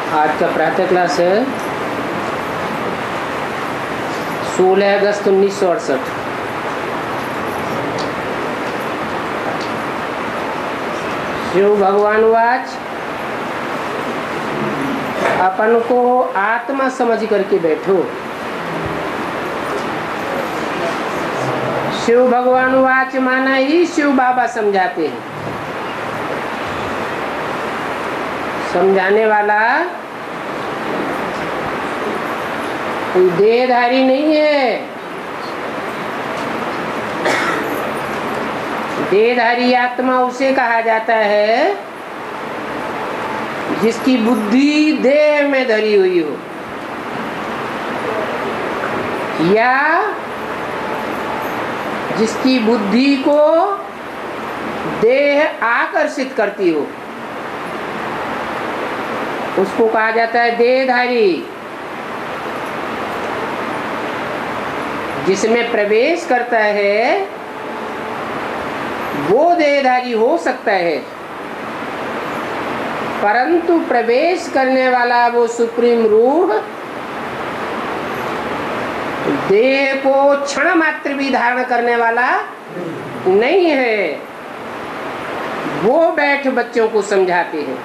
आज का प्रातः क्लास है 16 अगस्त 1968। शिव भगवान वाच अपन को आत्मा समझ करके बैठो। शिव भगवान वाच माना ही शिव बाबा समझाते हैं। समझाने वाला कोई देहधारी नहीं है। देहधारी आत्मा उसे कहा जाता है जिसकी बुद्धि देह में धरी हुई हो या जिसकी बुद्धि को देह आकर्षित करती हो, उसको कहा जाता है देहधारी। जिसमें प्रवेश करता है वो देहधारी हो सकता है, परंतु प्रवेश करने वाला वो सुप्रीम रूह देह को क्षण मात्र भी धारण करने वाला नहीं है। वो बैठ बच्चों को समझाते हैं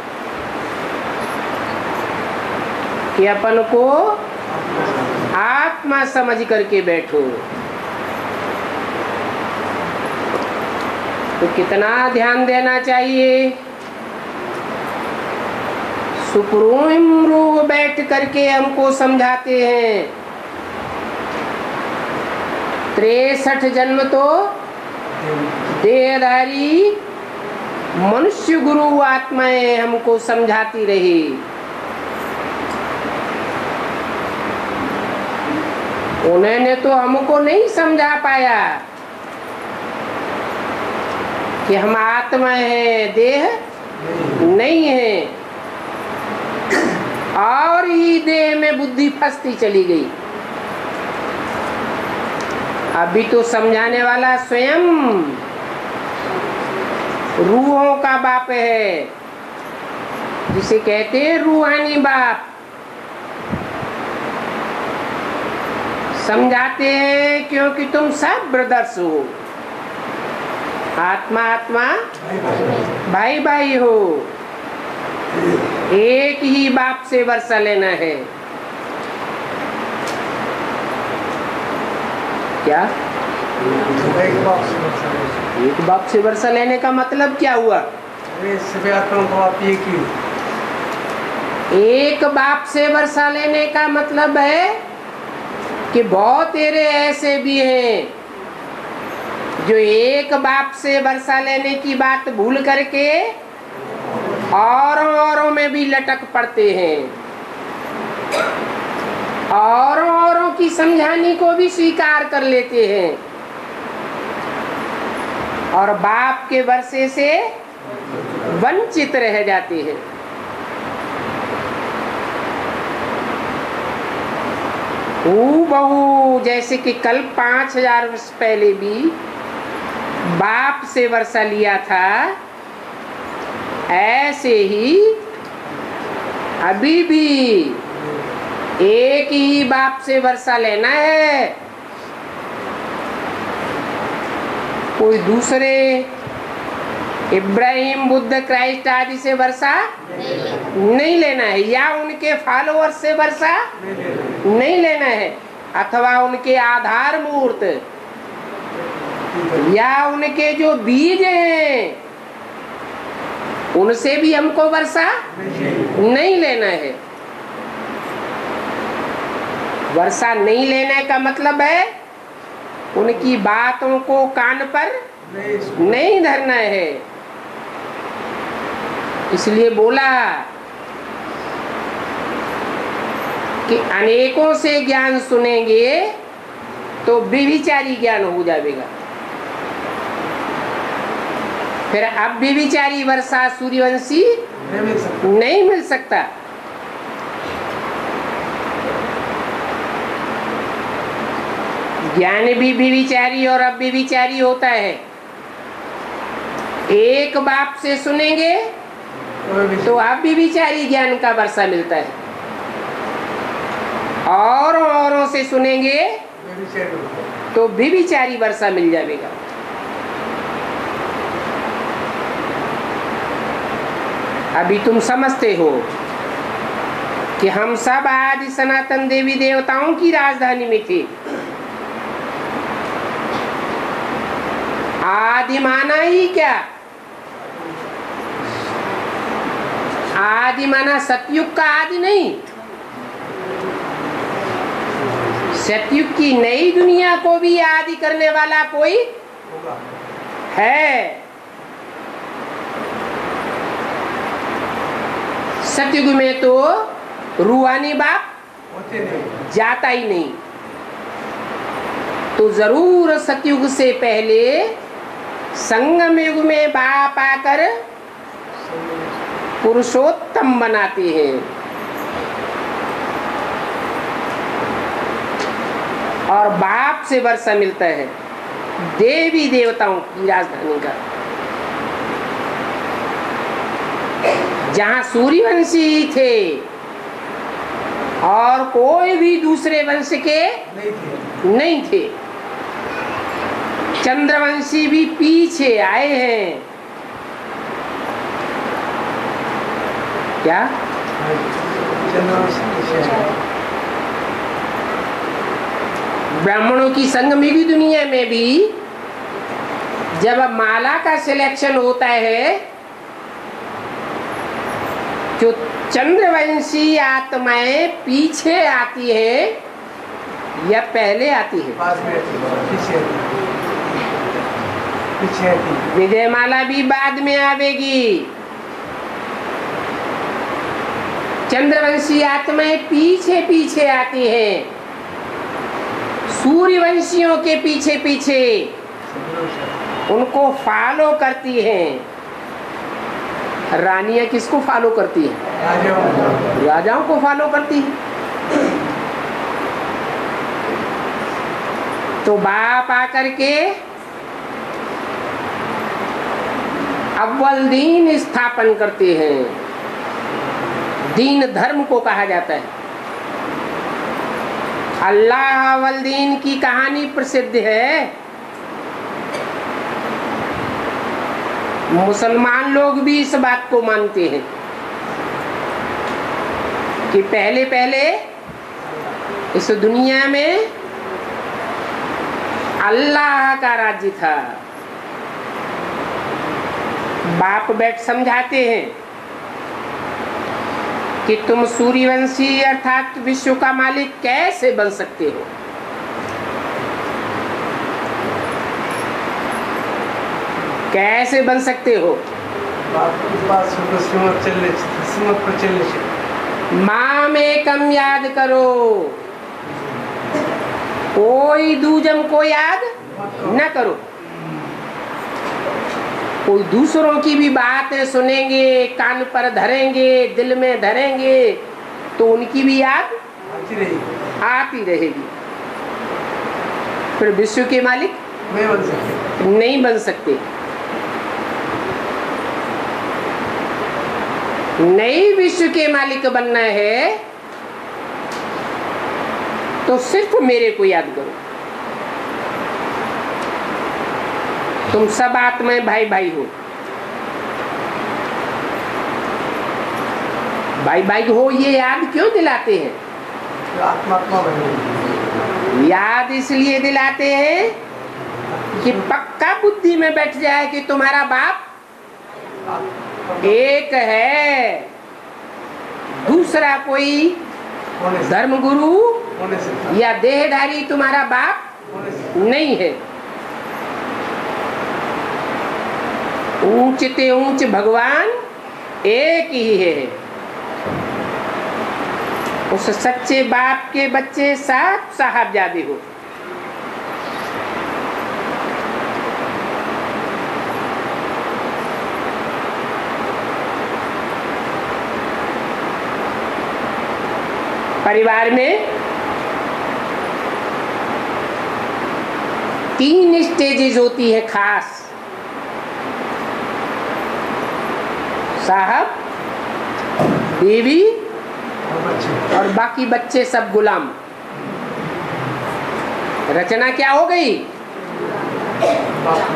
कि अपन को आत्मा समझ करके बैठो। तो कितना ध्यान देना चाहिए। सुप्रीम रूह बैठ करके हमको समझाते हैं। 63 जन्म तो देहधारी मनुष्य गुरु आत्माएं हमको समझाती रही। उन्होंने तो हमको नहीं समझा पाया कि हम आत्मा है, देह नहीं है, और ही देह में बुद्धि फंसती चली गई। अभी तो समझाने वाला स्वयं रूहों का बाप है, जिसे कहते हैं रूहानी बाप। समझाते हैं क्योंकि तुम सब ब्रदर्स हो, आत्मा आत्मा भाई भाई हो, एक ही बाप से वर्षा लेना है। क्या एक बाप से वर्षा लेने का मतलब क्या हुआ? एक बाप से वर्षा लेने का मतलब है कि बहुत तेरे ऐसे भी हैं जो एक बाप से वर्षा लेने की बात भूल करके औरों में भी लटक पड़ते हैं, औरों की समझाने को भी स्वीकार कर लेते हैं और बाप के वर्षे से वंचित रह जाते हैं। बहु जैसे कि कल 5000 वर्ष पहले भी बाप से वर्षा लिया था, ऐसे ही अभी भी एक ही बाप से वर्षा लेना है। कोई दूसरे इब्राहिम, बुद्ध, क्राइस्ट आदि से वर्षा नहीं लेना है, या उनके फॉलोअर्स से वर्षा नहीं लेना है, अथवा उनके आधार मूर्त या उनके जो बीज हैं उनसे भी हमको वर्षा नहीं लेना है। वर्षा नहीं लेने का मतलब है उनकी बातों को कान पर नहीं धरना है। इसलिए बोला कि अनेकों से ज्ञान सुनेंगे तो व्यभिचारी ज्ञान हो जाएगा। फिर अब व्यभिचारी वर्षा सूर्यवंशी नहीं मिल सकता। ज्ञान भी व्यभिचारी और अव्यभिचारी होता है। एक बाप से सुनेंगे तो अब भी विचारी ज्ञान का वर्षा मिलता है। औरों से सुनेंगे तो भी विचारी वर्षा मिल जाएगा। अभी तुम समझते हो कि हम सब आदि सनातन देवी देवताओं की राजधानी में थे। आदि माना ही क्या? आदि माना सतयुग का आदि नहीं, सतयुग की नई दुनिया को भी आदि करने वाला कोई है। सतयुग में तो रूहानी बाप जाता ही नहीं, तो जरूर सतयुग से पहले संगम युग में बाप आकर पुरुषोत्तम बनाते हैं और बाप से वर्षा मिलता है देवी देवताओं की राजधानी का। जहाँ सूर्यवंशी थे और कोई भी दूसरे वंश के नहीं थे। चंद्रवंशी भी पीछे आए हैं। क्या? ब्राह्मणों की संगमयुगी दुनिया में भी जब अब माला का सिलेक्शन होता है जो चंद्रवंशी आत्माएं पीछे आती है या पहले आती है? विजयमाला भी बाद में आवेगी। चंद्रवंशी आत्माएं पीछे पीछे आती हैं, सूर्यवंशियों के पीछे पीछे उनको फॉलो करती हैं। रानियां किसको फॉलो करती हैं? राजाओं को फॉलो करती हैं। तो बाप आकर के अव्वल दीन स्थापन करते हैं। दीन धर्म को कहा जाता है। अल्लाह अव्वल दीन की कहानी प्रसिद्ध है। मुसलमान लोग भी इस बात को मानते हैं कि पहले पहले इस दुनिया में अल्लाह का राज्य था। बाप बैठ समझाते हैं कि तुम सूर्यवंशी अर्थात विश्व का मालिक कैसे बन सकते हो। कैसे बन सकते हो? माँ में कम याद करो, कोई दूजम को याद न करो। कोई दूसरों की भी बातें सुनेंगे, कान पर धरेंगे, दिल में धरेंगे तो उनकी भी याद आती रहेगी। फिर विश्व के मालिक नहीं बन सकते। नई विश्व के मालिक बनना है तो सिर्फ मेरे को याद करो। तुम सब आत्माएं भाई भाई हो। भाई भाई हो ये याद क्यों दिलाते हैं? याद इसलिए दिलाते हैं कि पक्का बुद्धि में बैठ जाए कि तुम्हारा बाप एक है, दूसरा कोई धर्मगुरु या देहधारी तुम्हारा बाप नहीं है। ऊंच ते ऊंच भगवान एक ही है। उस सच्चे बाप के बच्चे सात साहबजादे हो। परिवार में 3 स्टेजेस होती है खास। साहब बीवी और बाकी बच्चे सब गुलाम। रचना क्या हो गई?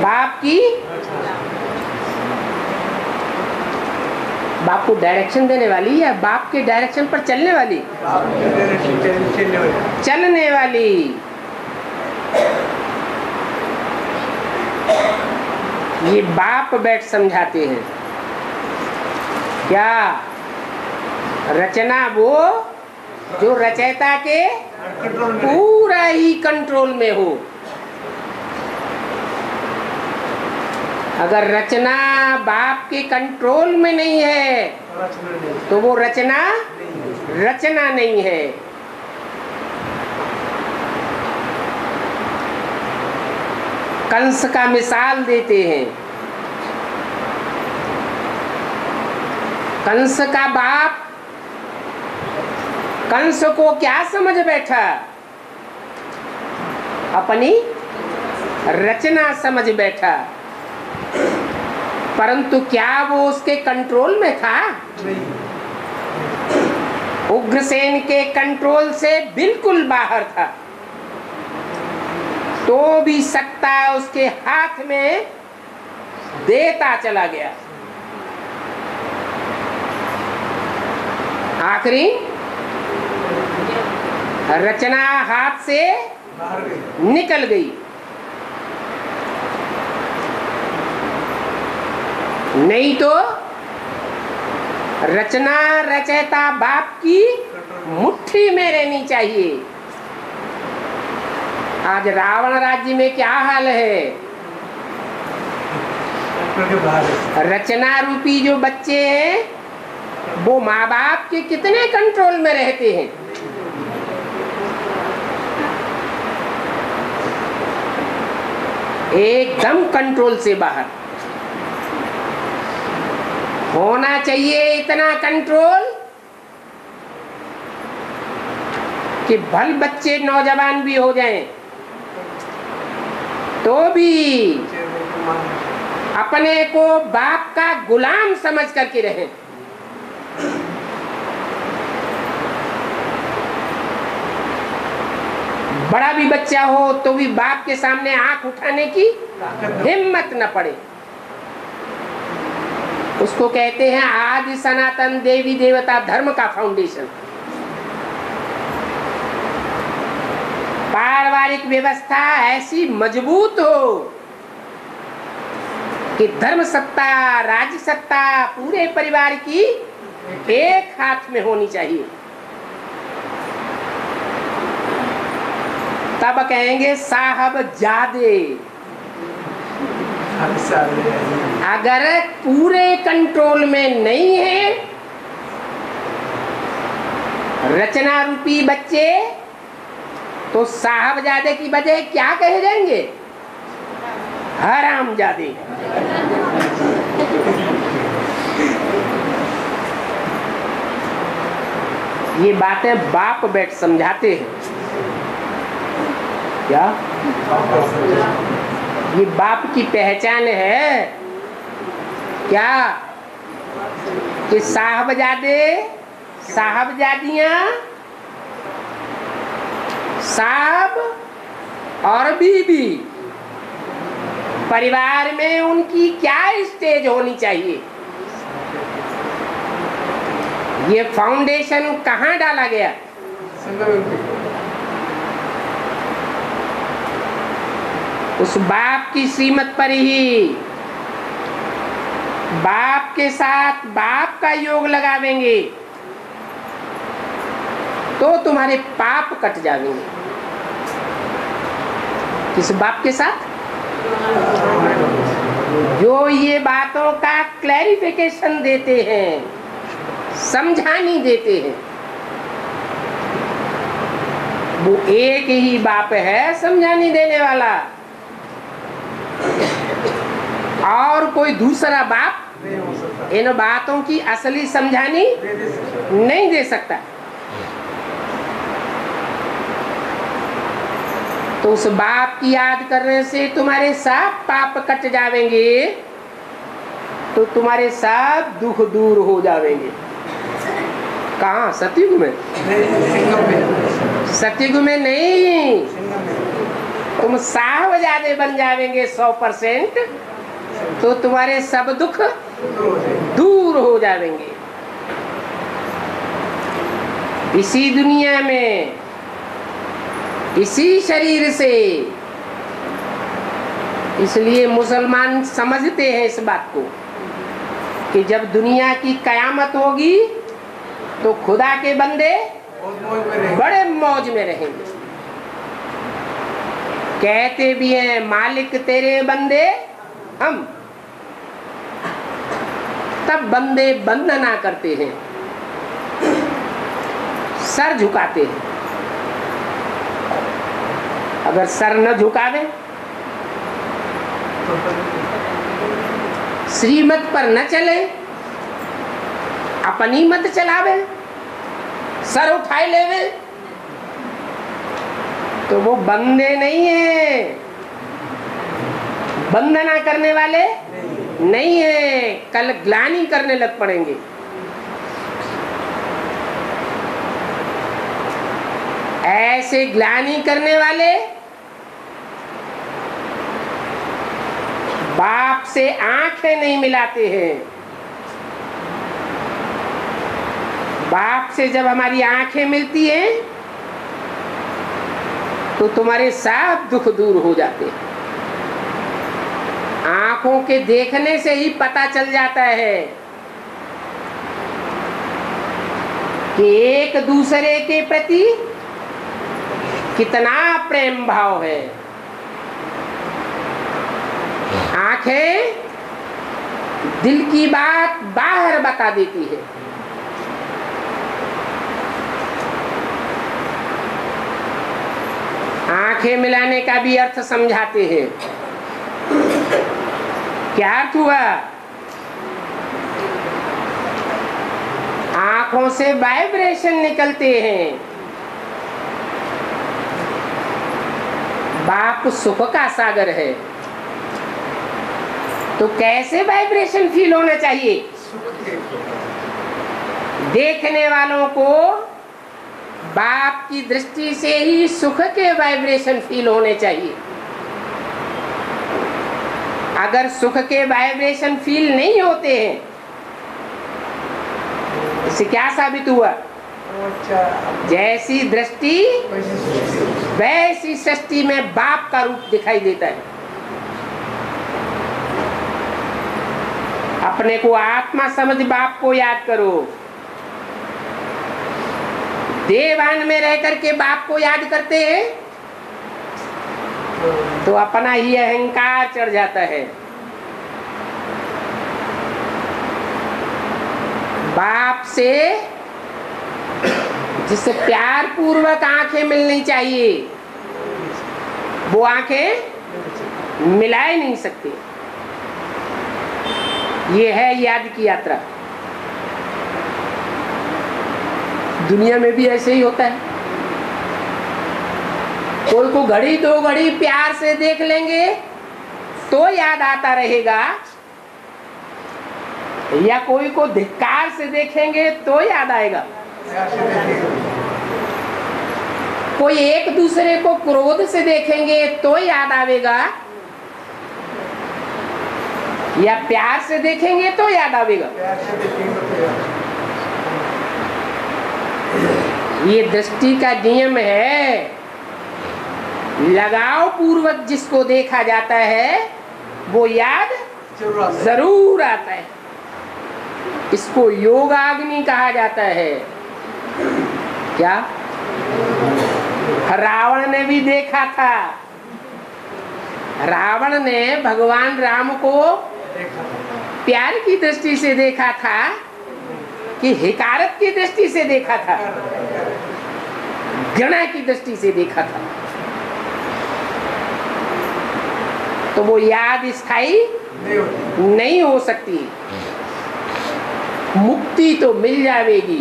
बाप की, बाप को डायरेक्शन देने वाली या बाप के डायरेक्शन पर चलने वाली? चलने वाली। ये बाप बैठ समझाते हैं। क्या? रचना वो जो रचयिता के पूरा ही कंट्रोल में हो। अगर रचना बाप के कंट्रोल में नहीं है तो वो रचना रचना नहीं है। कंस का मिसाल देते हैं। कंस का बाप कंस को क्या समझ बैठा? अपनी रचना समझ बैठा। परंतु क्या वो उसके कंट्रोल में था? उग्रसेन के कंट्रोल से बिल्कुल बाहर था। तो भी सत्ता उसके हाथ में देता चला गया। आखिरी रचना हाथ से निकल गई। नहीं तो रचना रचयिता बाप की मुट्ठी में रहनी चाहिए। आज रावण राज्य में क्या हाल है? रचना रूपी जो बच्चे हैं वो माँ बाप के कितने कंट्रोल में रहते हैं। एकदम कंट्रोल से बाहर। होना चाहिए इतना कंट्रोल कि भल बच्चे नौजवान भी हो जाएं तो भी अपने को बाप का गुलाम समझ करके रहें। बड़ा भी बच्चा हो तो भी बाप के सामने आंख उठाने की हिम्मत न पड़े। उसको कहते हैं आदि सनातन देवी देवता धर्म का फाउंडेशन। पारिवारिक व्यवस्था ऐसी मजबूत हो कि धर्म सत्ता राज्य सत्ता पूरे परिवार की एक हाथ में होनी चाहिए। तब कहेंगे साहबजादे। अगर पूरे कंट्रोल में नहीं है रचना रूपी बच्चे तो साहबजादे की बजाय क्या कहे जाएंगे? हरामजादे। ये बातें बाप बैठ समझाते हैं। क्या ये बाप की पहचान है? क्या कि साहबजादे साहबजादियां साहब और बीबी परिवार में उनकी क्या स्टेज होनी चाहिए? ये फाउंडेशन कहाँ डाला गया? उस बाप की श्रीमत पर ही। बाप के साथ बाप का योग लगावेंगे तो तुम्हारे पाप कट जाएंगे। किस बाप के साथ? जो ये बातों का क्लैरिफिकेशन देते हैं, समझानी देते हैं। वो एक ही बाप है समझानी देने वाला, और कोई दूसरा बाप इन बातों की असली समझानी नहीं दे सकता। तो उस बाप की याद करने से तुम्हारे सब पाप कट जावेंगे, तो तुम्हारे सब दुख दूर हो जावेंगे। कहाँ? सतयुग में? सतयुग में नहीं, तुम साहबजादे बन जाएंगे 100%, तो तुम्हारे सब दुख दूर हो जाएंगे। इसी दुनिया में, इसी शरीर से। इसलिए मुसलमान समझते हैं इस बात को कि जब दुनिया की कयामत होगी तो खुदा के बंदे बड़े मौज में रहेंगे। कहते भी हैं मालिक तेरे बंदे हम, तब बंदे वंदना करते हैं, सर झुकाते हैं। अगर सर न झुकावे, श्रीमत पर न चले, अपनी मत चलावे, सर उठाए लेवे, तो वो बंदे नहीं है, वंदना करने वाले नहीं है। कल ग्लानि करने लग पड़ेंगे। ऐसे ग्लानि करने वाले बाप से आंखें नहीं मिलाते हैं। बाप से जब हमारी आंखें मिलती हैं तो तुम्हारे सब दुख दूर हो जाते हैं। आंखों के देखने से ही पता चल जाता है कि एक दूसरे के प्रति कितना प्रेम भाव है। आंखें दिल की बात बाहर बता देती है। आंखें मिलाने का भी अर्थ समझाते हैं। क्या अर्थ हुआ? आंखों से वाइब्रेशन निकलते हैं। बाप सुख का सागर है, तो कैसे वाइब्रेशन फील होना चाहिए? देखने वालों को बाप की दृष्टि से ही सुख के वाइब्रेशन फील होने चाहिए। अगर सुख के वाइब्रेशन फील नहीं होते हैं, इससे क्या साबित हुआ? जैसी दृष्टि वैसी सृष्टि में बाप का रूप दिखाई देता है। अपने को आत्मा समझ बाप को याद करो। देवान में रह करके बाप को याद करते हैं तो अपना ही अहंकार चढ़ जाता है। बाप से जिससे प्यार पूर्वक आंखें मिलनी चाहिए, वो आंखें मिला ही नहीं सकती। ये है याद की यात्रा। दुनिया में भी ऐसे ही होता है। कोई को घड़ी दो घड़ी प्यार से देख लेंगे तो याद आता रहेगा, या कोई को धिक्कार से देखेंगे तो याद आएगा। कोई एक दूसरे को क्रोध से देखेंगे तो याद आवेगा, या प्यार से देखेंगे तो याद आवेगा। ये दृष्टि का नियम है। लगाव पूर्वक जिसको देखा जाता है वो याद जरूर आता है। इसको योगाग्नि कहा जाता है। क्या? रावण ने भी देखा था। रावण ने भगवान राम को प्यार की दृष्टि से देखा था कि हिकारत की दृष्टि से देखा था, घृणा की दृष्टि से देखा था। तो वो याद स्थायी नहीं हो सकती। मुक्ति तो मिल जाएगी,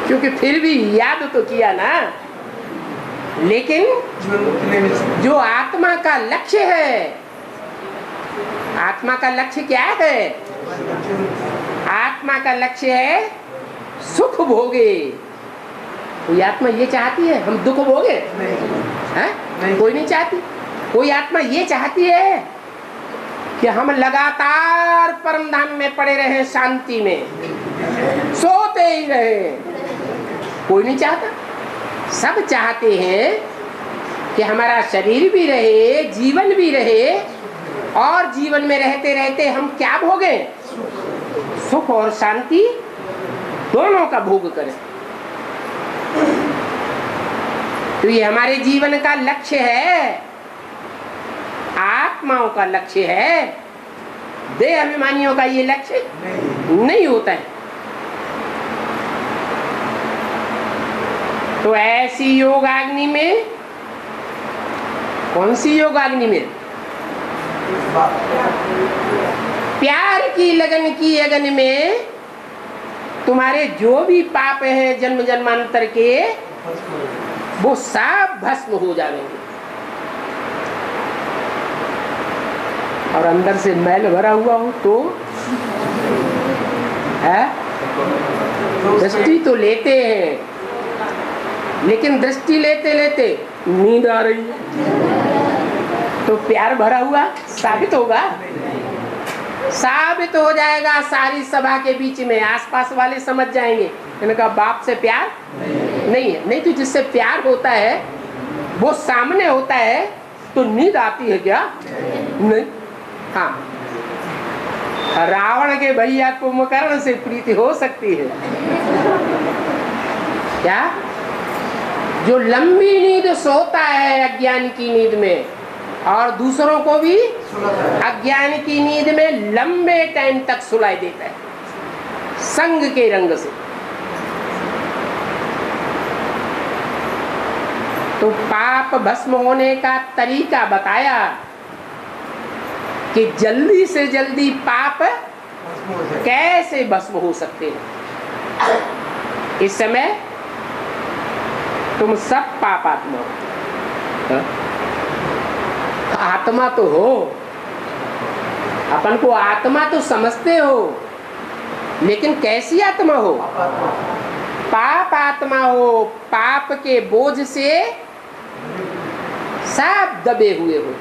क्योंकि फिर भी याद तो किया ना। लेकिन जो आत्मा का लक्ष्य है, आत्मा का लक्ष्य क्या है? आत्मा का लक्ष्य है सुख दुख भोगे। कोई आत्मा ये चाहती है हम दुख भोगे? हैं? कोई नहीं चाहती। कोई आत्मा ये चाहती है कि हम लगातार परम धाम में पड़े रहे, शांति में सोते ही रहे। कोई नहीं चाहता। सब चाहते हैं कि हमारा शरीर भी रहे, जीवन भी रहे, और जीवन में रहते रहते हम क्या भोगे? सुख और शांति दोनों का भोग करें। तो ये हमारे जीवन का लक्ष्य है, आत्माओं का लक्ष्य है। देह अभिमानियों का ये लक्ष्य नहीं होता है। तो ऐसी योगाग्नि में, कौन सी योगाग्नि में? प्यार की लगन की अगन में तुम्हारे जो भी पाप हैं जन्म जन्मांतर के, वो सब भस्म हो जाएंगे। और अंदर से मैल भरा हुआ हो तो है, दृष्टि तो लेते हैं, लेकिन दृष्टि लेते लेते नींद आ रही है, तो प्यार भरा हुआ साबित होगा? साबित हो जाएगा। सारी सभा के बीच में आसपास वाले समझ जाएंगे इनका बाप से प्यार नहीं है। नहीं तो जिससे प्यार होता है वो सामने होता है तो नींद आती है क्या? नहीं। हाँ, रावण के भैया कुंभकर्ण से प्रीति हो सकती है क्या? जो लंबी नींद सोता है अज्ञान की नींद में, और दूसरों को भी अज्ञान की नींद में लंबे टाइम तक सुलाई देता है संग के रंग से। तो पाप भस्म होने का तरीका बताया कि जल्दी से जल्दी पाप कैसे भस्म हो सकते हैं। इस समय तुम सब पाप आत्मा हो। आत्मा तो हो, अपन को आत्मा तो समझते हो, लेकिन कैसी आत्मा हो? पाप आत्मा हो। पाप के बोझ से सब दबे हुए हो।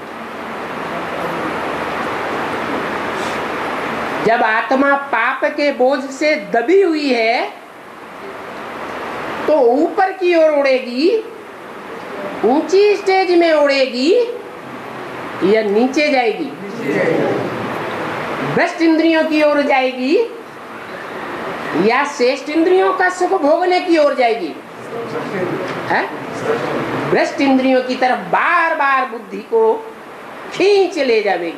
जब आत्मा पाप के बोझ से दबी हुई है तो ऊपर की ओर उड़ेगी, ऊंची स्टेज में उड़ेगी, या नीचे जाएगी? भ्रष्ट इंद्रियों की ओर जाएगी या श्रेष्ठ इंद्रियों का सुख भोगने की ओर जाएगी? है? भ्रष्ट इंद्रियों की तरफ बार बार बुद्धि को खींच ले जाएगी।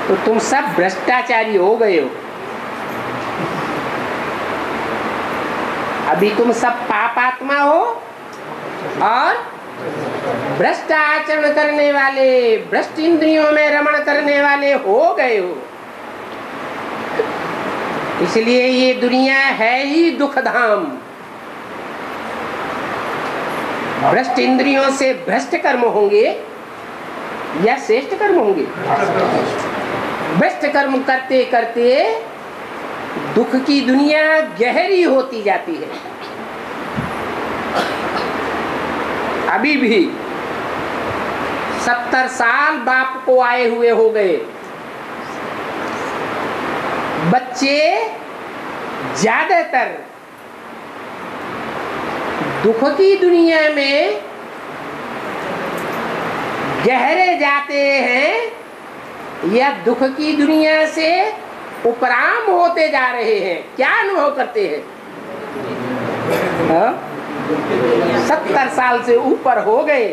तो तुम सब भ्रष्टाचारी हो गए हो। अभी तुम सब पापात्मा हो और भ्रष्ट आचरण करने वाले, भ्रष्ट इंद्रियों में रमण करने वाले हो गए हो। इसलिए ये दुनिया है ही दुख धाम। भ्रष्ट इंद्रियों से भ्रष्ट कर्म होंगे या श्रेष्ठ कर्म होंगे? भ्रष्ट कर्म करते करते दुख की दुनिया गहरी होती जाती है। अभी भी 70 साल बाप को आए हुए हो गए। बच्चे ज्यादातर दुख की दुनिया में गहरे जाते हैं या दुख की दुनिया से उपराम होते जा रहे हैं? क्या अनुभव करते हैं? 70 साल से ऊपर हो गए।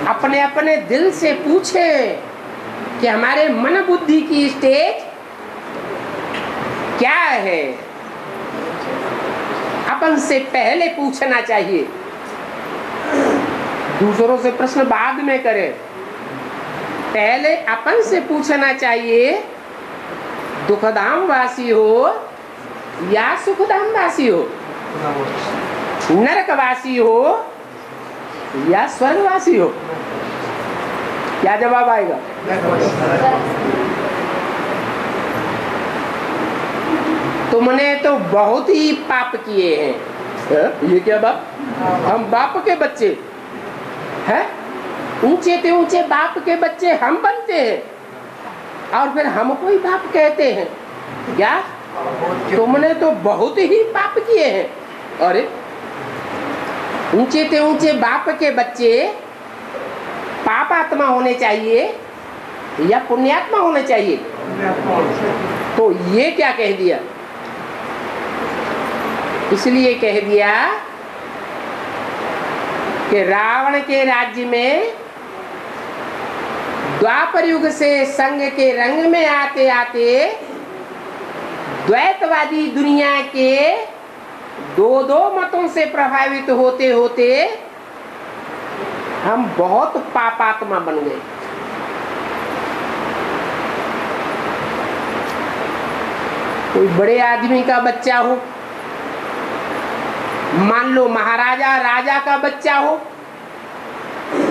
अपने अपने दिल से पूछे कि हमारे मन बुद्धि की स्टेज क्या है? अपन से पहले पूछना चाहिए, दूसरों से प्रश्न बाद में करें। पहले अपन से पूछना चाहिए, दुखधाम वासी हो या सुखधाम वासी हो? नरकवासी हो या स्वर्गवासी हो? क्या जवाब आएगा? तुमने तो बहुत ही पाप किए हैं। ये क्या बाप? हम बाप के बच्चे हैं? ऊंचे ते ऊंचे बाप के बच्चे हम बनते हैं और फिर हमको ही बाप कहते हैं क्या? तुमने तो बहुत ही पाप किए हैं। अरे ऊंचे ते ऊंचे बाप के बच्चे पाप आत्मा होने चाहिए या पुण्यात्मा होने चाहिए? तो ये क्या कह दिया? इसलिए कह दिया कि रावण के राज्य में द्वापर युग से संग के रंग में आते आते द्वैतवादी दुनिया के दो दो मतों से प्रभावित होते होते हम बहुत पापात्मा बन गए। कोई बड़े आदमी का बच्चा हो, मान लो महाराजा राजा का बच्चा हो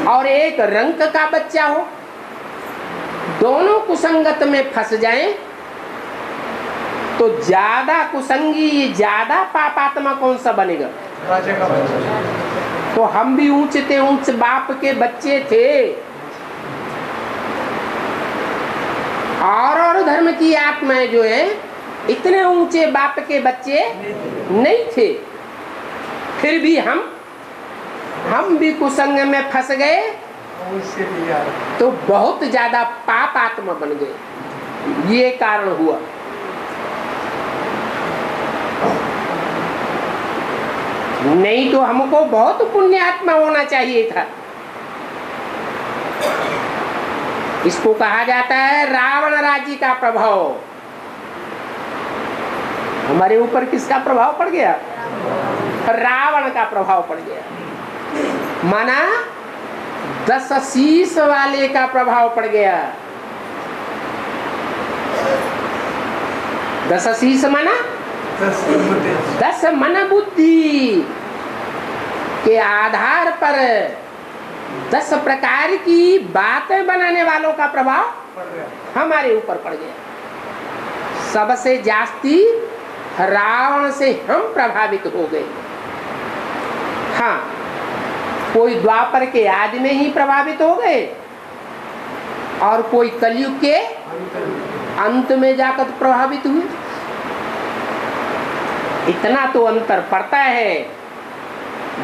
और एक रंक का बच्चा हो, दोनों कुसंगत में फंस जाएं तो ज्यादा कुसंगी ज्यादा पापात्मा कौन सा बनेगा? राजा का बच्चा। तो हम भी ऊंचते ऊंच बाप के बच्चे थे और धर्म की आत्माएं जो है इतने ऊंचे बाप के बच्चे नहीं थे, फिर भी हम भी कुसंग में फंस गए तो बहुत ज्यादा पाप आत्मा बन गए। ये कारण हुआ। नहीं तो हमको बहुत पुण्य आत्मा होना चाहिए था। इसको कहा जाता है रावण राज्य का प्रभाव। हमारे ऊपर किसका प्रभाव पड़ गया? रावण का प्रभाव पड़ गया। माना 10 शीश वाले का प्रभाव पड़ गया। 10 शीश माना 10 मन बुद्धि के आधार पर 10 प्रकार की बातें बनाने वालों का प्रभाव हमारे ऊपर पड़ गया। सबसे जास्ती रावण से हम प्रभावित हो गए। हाँ, कोई द्वापर के आदि में ही प्रभावित हो गए और कोई कलयुग के अंत में जाकर प्रभावित हुए। इतना तो अंतर पड़ता है।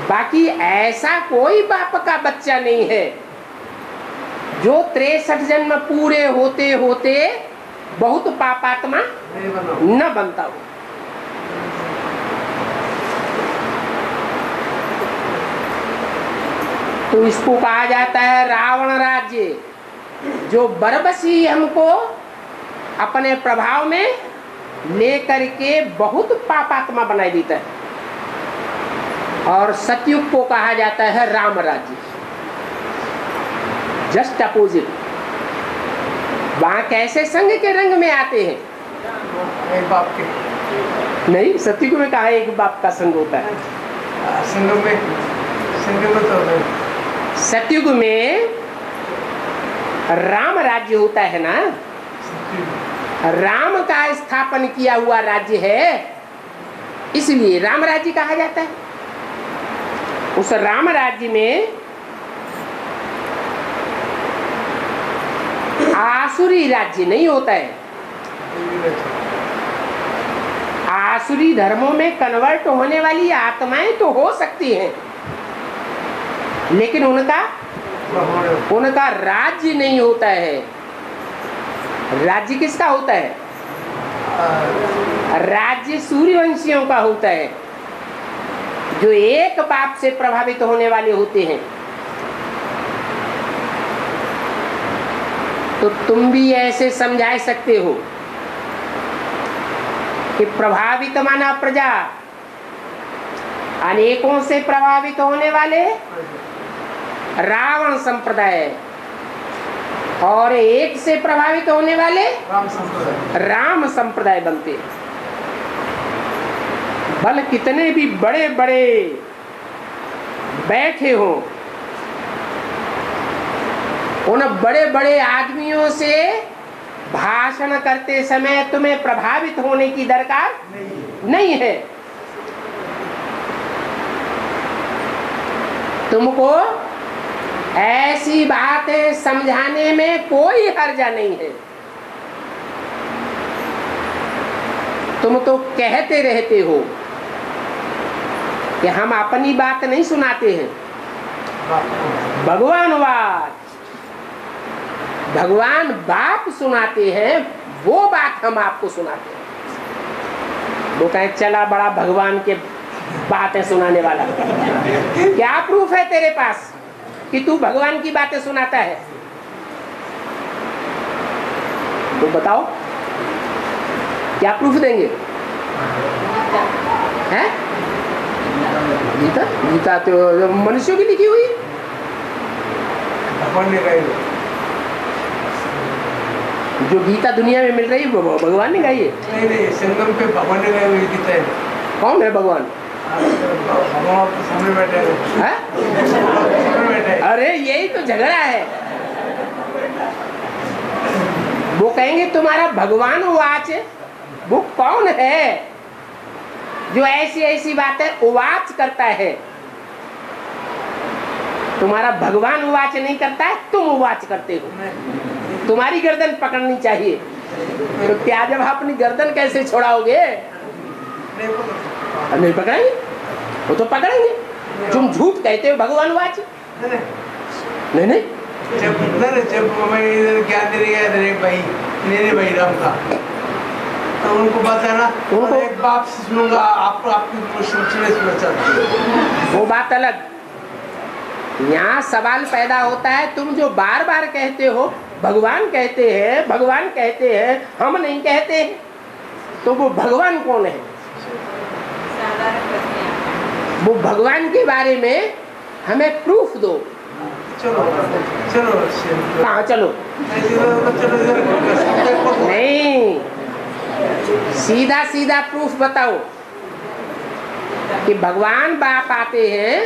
बाकी ऐसा कोई बाप का बच्चा नहीं है जो 63 जन्म पूरे होते होते बहुत पापात्मा न बनता हो। तो इसको कहा जाता है रावण राज्य, जो बरबसी हमको अपने प्रभाव में लेकर के बहुत पापात्मा बनाई देता है। और सतयुग को कहा जाता है राम राज्य, जस्ट अपोजिट। वहां कैसे संग के रंग में आते हैं? एक बाप के नहीं, सतयुग में कहा एक बाप का संग होता है। संग में तो सतयुग में राम राज्य होता है ना, राम का स्थापन किया हुआ राज्य है, इसलिए राम राज्य कहा जाता है। उस राम राज्य में आसुरी राज्य नहीं होता है। आसुरी धर्मों में कन्वर्ट होने वाली आत्माएं तो हो सकती हैं, लेकिन उनका राज्य नहीं होता है। राज्य किसका होता है? राज्य सूर्यवंशियों का होता है, जो एक बाप से प्रभावित होने वाले होते हैं। तो तुम भी ऐसे समझा सकते हो कि प्रभावित माना प्रजा, अनेकों से प्रभावित होने वाले रावण संप्रदाय और एक से प्रभावित होने वाले राम संप्रदाय बनते। बल कितने भी बड़े बड़े बैठे हो, उन बड़े बड़े आदमियों से भाषण करते समय तुम्हें प्रभावित होने की दरकार नहीं है। तुमको ऐसी बातें समझाने में कोई हर्जा नहीं है। तुम तो कहते रहते हो कि हम अपनी बात नहीं सुनाते हैं, भगवान बात, भगवान बाप सुनाते हैं, वो बात हम आपको सुनाते हैं। वो कहे चला बड़ा भगवान के बातें सुनाने वाला। क्या प्रूफ है तेरे पास कि तू भगवान की बातें सुनाता है? तो बताओ, क्या प्रूफ देंगे? हैं? गीता, गीता तो मनुष्यों की लिखी हुई है। भगवान ने गाई, जो गीता दुनिया में मिल रही है वो भगवान ने गाई है। नहीं, संगम पे भगवान ने गाई हुई गीता है। कौन है भगवान? भगवान तो सामने बैठे हैं। सामने बैठे हैं। अरे यही तो झगड़ा है। वो कहेंगे तुम्हारा भगवान वाच, वो कौन है जो ऐसी ऐसी बातें उवाच करता है? तुम्हारा भगवान उवाच नहीं करता है, तुम उवाच करते हो। तुम्हारी गर्दन पकड़नी चाहिए। तो क्या जब अपनी गर्दन कैसे छोड़ाओगे? नहीं पकड़ेंगे, वो तो पकड़ेंगे। तुम झूठ कहते हो भगवान वाच। नहीं नहीं, जब हमें इधर ज्ञान दे रही है भाई, मेरे भाई राम का, तो उनको बताना, उनको एक बाप से सुनूंगा, आपको आपकी सुनना चाहती। वो बात अलग। यहाँ सवाल पैदा होता है, तुम जो बार बार कहते हो भगवान कहते हैं, भगवान कहते हैं, हम नहीं कहते हैं, तो वो भगवान कौन है? वो भगवान के बारे में हमें प्रूफ दो। चलो चलो कहाँ चलो? नहीं, सीधा सीधा प्रूफ बताओ कि भगवान बाप आते हैं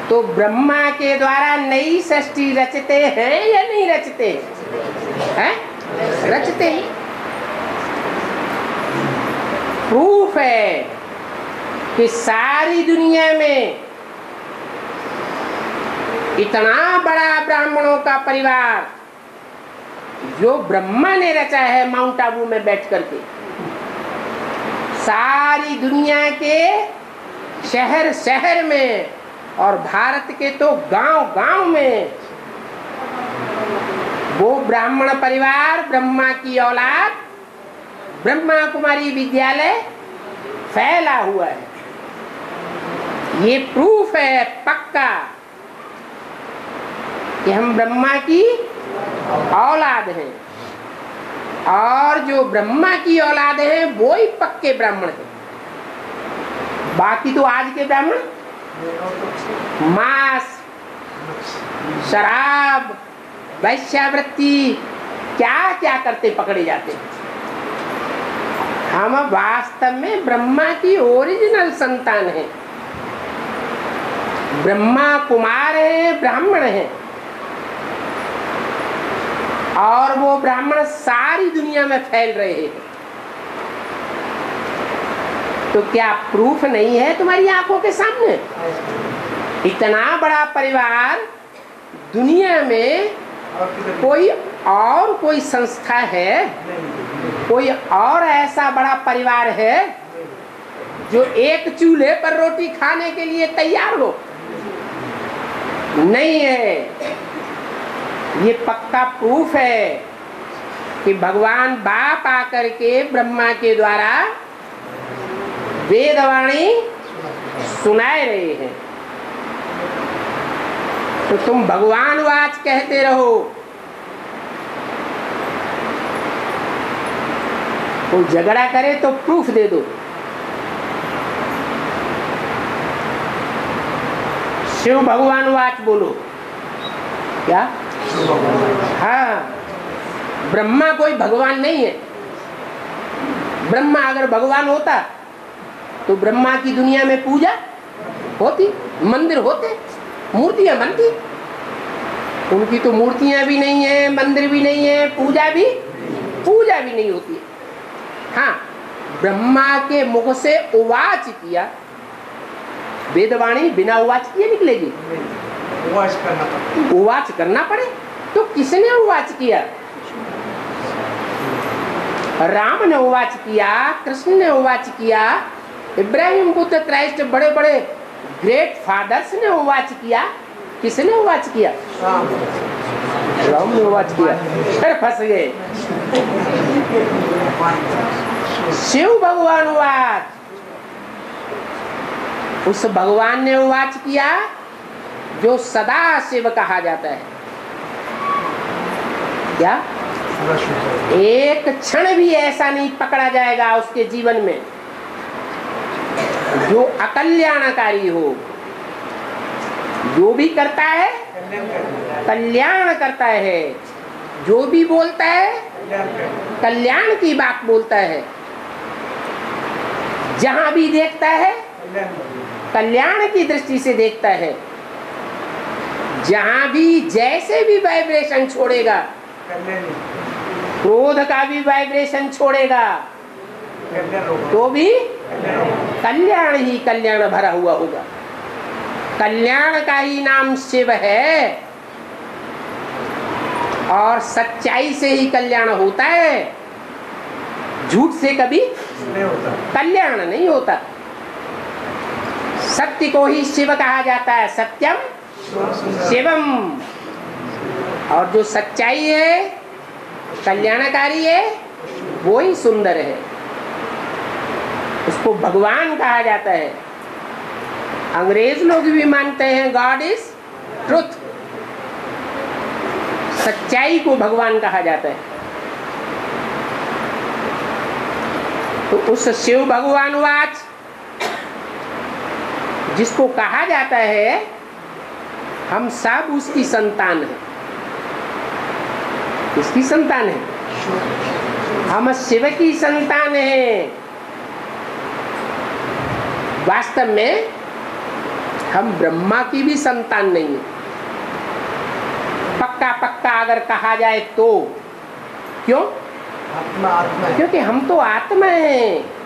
तो ब्रह्मा के द्वारा नई सृष्टि रचते हैं या नहीं रचते हैं? रचते हैं। प्रूफ है कि सारी दुनिया में इतना बड़ा ब्राह्मणों का परिवार जो ब्रह्मा ने रचा है माउंट आबू में बैठ करके, सारी दुनिया के शहर शहर में और भारत के तो गांव गांव में वो ब्राह्मण परिवार, ब्रह्मा की औलाद, ब्रह्मा कुमारी विद्यालय फैला हुआ है। ये प्रूफ है पक्का कि हम ब्रह्मा की औलाद हैं, और जो ब्रह्मा की औलाद हैं वो ही पक्के ब्राह्मण हैं। बाकी तो आज के ब्राह्मण मांस, शराब, वैश्यावृत्ति, क्या क्या करते पकड़े जाते। हम वास्तव में ब्रह्मा की ओरिजिनल संतान हैं, ब्रह्मा कुमार हैं, ब्राह्मण हैं, और वो ब्राह्मण सारी दुनिया में फैल रहे हैं। तो क्या प्रूफ नहीं है तुम्हारी आंखों के सामने? इतना बड़ा परिवार दुनिया में कोई संस्था है, कोई और ऐसा बड़ा परिवार है जो एक चूल्हे पर रोटी खाने के लिए तैयार हो? नहीं है। ये पक्का प्रूफ है कि भगवान बाप आकर के ब्रह्मा के द्वारा वेदवाणी सुनाए रहे हैं। तो तुम भगवान वाच कहते रहो, कोई झगड़ा करे तो प्रूफ दे दो। शिव भगवान वाच बोलो। क्या? हाँ, ब्रह्मा कोई भगवान नहीं है। ब्रह्मा अगर भगवान होता तो ब्रह्मा की दुनिया में पूजा होती, मंदिर होते, मूर्तियां बनती। उनकी तो मूर्तियां भी नहीं है, मंदिर भी नहीं है, पूजा भी नहीं होती है। हाँ, ब्रह्मा के मुख से उवाच किया, वेदवाणी बिना उवाच किए निकलेगी? उवाच करना पड़े। तो किसने उवाच किया? राम ने उवाच किया, कृष्ण ने उवाच किया, इब्राहिम बुद्ध क्राइस्ट बड़े बड़े ग्रेट फादर्स ने उवाच किया। किसने उवाच किया? राम ने उवाच किया। फिर फंस गए। शिव भगवान उवाच, उस भगवान ने उवाच किया जो सदा शिव कहा जाता है। क्या? एक क्षण भी ऐसा नहीं पकड़ा जाएगा उसके जीवन में जो अकल्याणकारी हो। जो भी करता है कल्याण करता है, जो भी बोलता है कल्याण की बात बोलता है, जहां भी देखता है कल्याण की दृष्टि से देखता है, जहां भी जैसे भी वाइब्रेशन छोड़ेगा, क्रोध का भी वाइब्रेशन छोड़ेगा तो भी कल्याण ही कल्याण भरा हुआ होगा। कल्याण का ही नाम शिव है और सच्चाई से ही कल्याण होता है, झूठ से कभी कल्याण नहीं होता। सत्य को ही शिव कहा जाता है, सत्यम शिवम। और जो सच्चाई है, कल्याणकारी है, वो ही सुंदर है, उसको भगवान कहा जाता है। अंग्रेज लोग भी मानते हैं गॉड इज ट्रुथ, सच्चाई को भगवान कहा जाता है। तो उस शिव भगवान वाच जिसको कहा जाता है, हम सब उसकी संतान हैं। किसकी संतान है? हम शिव की संतान हैं। वास्तव में हम ब्रह्मा की भी संतान नहीं है। पक्का पक्का अगर कहा जाए तो। क्यों? आत्मा। क्योंकि हम तो आत्मा हैं।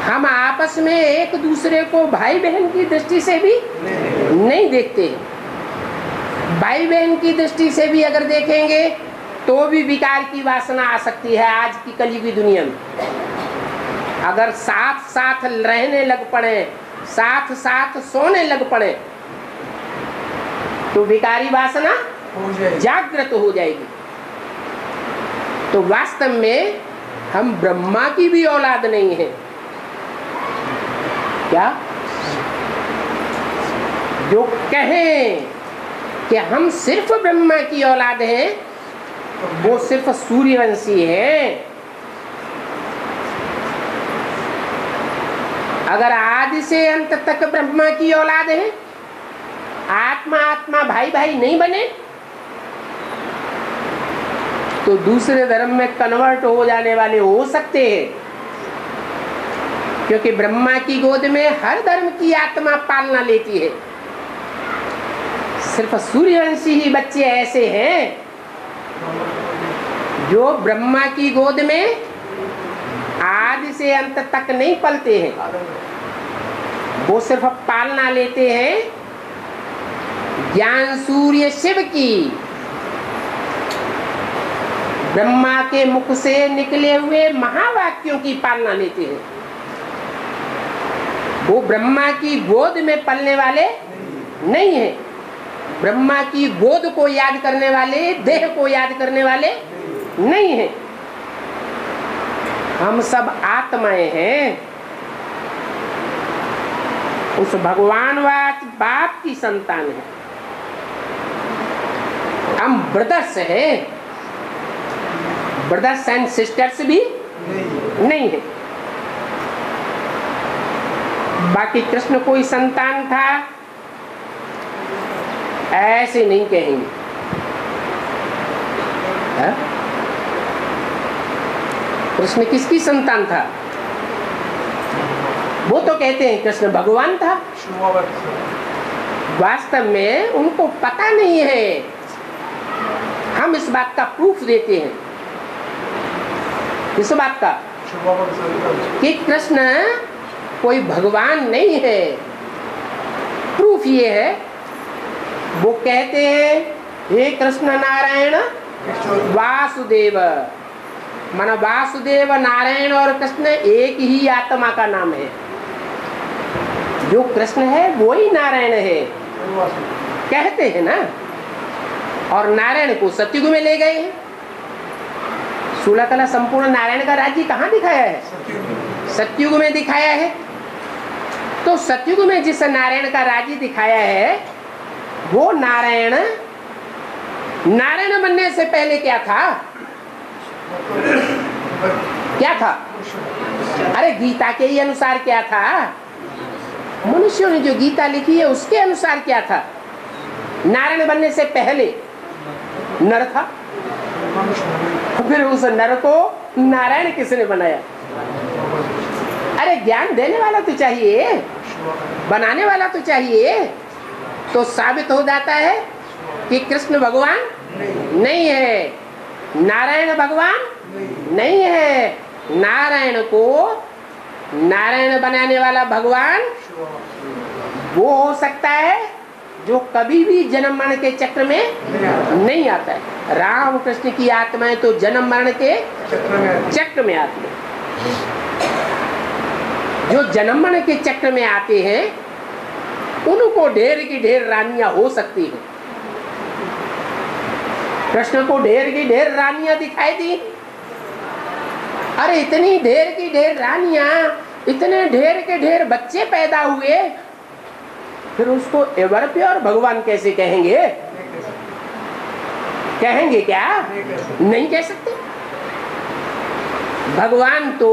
हम आपस में एक दूसरे को भाई बहन की दृष्टि से भी नहीं देखते। भाई बहन की दृष्टि से भी अगर देखेंगे तो भी विकार की वासना आ सकती है। आज की कलयुगी दुनिया में अगर साथ साथ रहने लग पड़े, साथ साथ सोने लग पड़े, तो विकारी वासना जागृत हो जाएगी। तो वास्तव में हम ब्रह्मा की भी औलाद नहीं है। क्या? जो कहें कि हम सिर्फ ब्रह्मा की औलाद हैं, वो सिर्फ सूर्यवंशी है। अगर आदि से अंत तक ब्रह्मा की औलाद है, आत्मा आत्मा भाई भाई नहीं बने, तो दूसरे धर्म में कन्वर्ट हो जाने वाले हो सकते हैं। क्योंकि ब्रह्मा की गोद में हर धर्म की आत्मा पालना लेती है। सिर्फ सूर्यवंशी ही बच्चे ऐसे हैं जो ब्रह्मा की गोद में आदि से अंत तक नहीं पलते हैं। वो सिर्फ पालना लेते हैं ज्ञान सूर्य शिव की, ब्रह्मा के मुख से निकले हुए महावाक्यों की पालना लेते हैं। वो ब्रह्मा की गोद में पलने वाले नहीं है। ब्रह्मा की गोद को याद करने वाले, देह को याद करने वाले नहीं है। हम सब आत्माएं हैं। उस भगवानवाच बाप की संतान है। हम ब्रदर्स हैं, ब्रदर्स एंड सिस्टर्स भी नहीं है। बाकी कृष्ण कोई संतान था ऐसे नहीं कहेंगे। कृष्ण किसकी संतान था? वो तो कहते हैं कृष्ण भगवान था। वास्तव में उनको पता नहीं है। हम इस बात का प्रूफ देते हैं, इस बात का कि कृष्ण कोई भगवान नहीं है। प्रूफ ये है, वो कहते हैं हे कृष्ण नारायण वासुदेव, माना वासुदेव नारायण और कृष्ण एक ही आत्मा का नाम है। जो कृष्ण है वो ही नारायण है कहते हैं ना। और नारायण को सतयुग में ले गए हैं। 16 कला संपूर्ण नारायण का राज्य कहाँ दिखाया है? सतयुग में दिखाया है। तो सतयुग में जिस नारायण का राज्य दिखाया है वो नारायण बनने से पहले क्या था? क्या था? अरे गीता के ही अनुसार क्या था? मनुष्यों ने जो गीता लिखी है उसके अनुसार क्या था? नारायण बनने से पहले नर था। फिर उस नर को नारायण किसने बनाया? अरे ज्ञान देने वाला तो चाहिए, बनाने वाला तो चाहिए। तो साबित हो जाता है कि कृष्ण भगवान नहीं है, नारायण भगवान नहीं है। नारायण को नारायण बनाने वाला भगवान वो हो सकता है जो कभी भी जन्म मरण के चक्र में नहीं आता है। राम कृष्ण की आत्माएं तो जन्म मरण के चक्र में आती है। जो जन्म मरण के चक्र में आते हैं उनको ढेर की ढेर रानियां हो सकती हैं। कृष्ण को ढेर की ढेर रानियां दिखाई दी। अरे इतनी ढेर की ढेर रानियां, इतने ढेर के ढेर बच्चे पैदा हुए, फिर उसको एवर प्योर भगवान कैसे कहेंगे? कहेंगे क्या? नहीं कह सकते। भगवान तो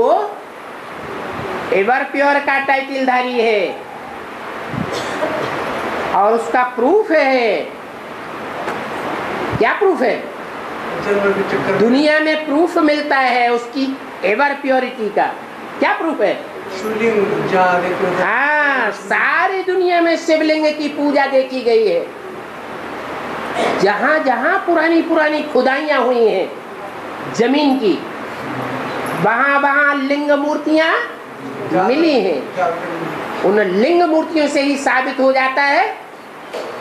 एवर प्योर का टाइटलधारी है और उसका प्रूफ है। क्या प्रूफ है? दुनिया में प्रूफ मिलता है उसकी एवर प्योरिटी का। क्या प्रूफ है? हाँ, सारी दुनिया में शिवलिंग की पूजा देखी गई है। जहां जहां पुरानी पुरानी खुदाइयां हुई हैं जमीन की, वहां वहां लिंग मूर्तियां मिली हैं। उन लिंग मूर्तियों से ही साबित हो जाता है